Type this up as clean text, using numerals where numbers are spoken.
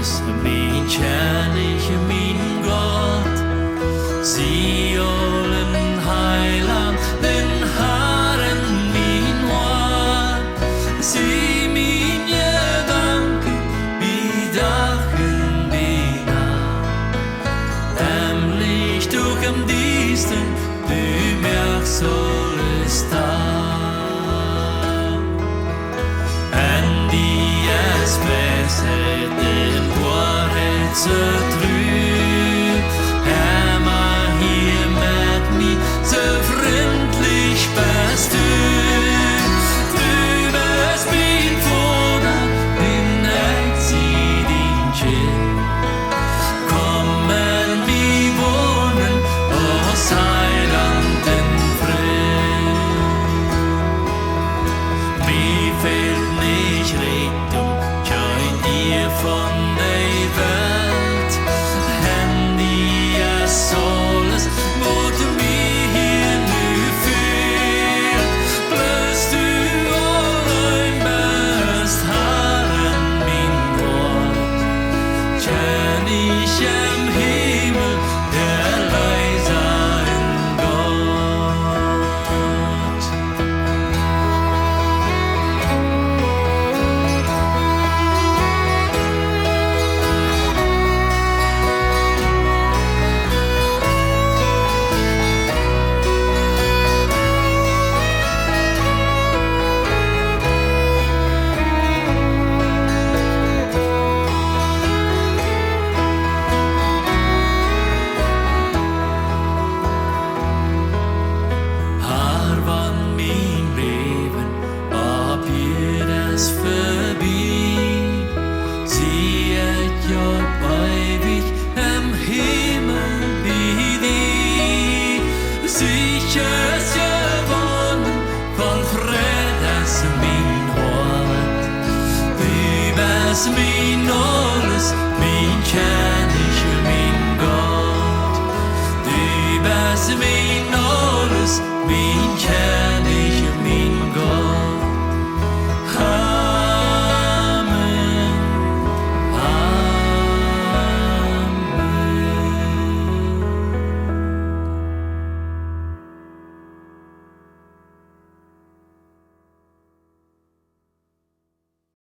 Jesus, min kärlek, min Gott. Sie ollen Heiland, den Herren min Wort. Sie min Gedanke, wie Dachen bina. Ämlich durch am Diensten, du mir sollest da. En die es besser den Wahrheit zu trüb. Emma hier mit mir, so freundlich bist du. Du bist mein Vater, bin ich sie din Kind. Kommen wir wohnen, aus Heilanden Fried. Mir fehlt nicht Richtung, kein dir von der Welt. Handy ist alles, wo du mir hier nu fühlt. Bloß du allein bist, Herren, mein Gott. Kenn ich im Himmel, der leisen Gott. Här vann min Leben, ab hier es förbi. Siehet jag ewig im Himmel vid dig. Sichers gewonnen von Fredes min Hort. Du bist min alles, min Kärlek.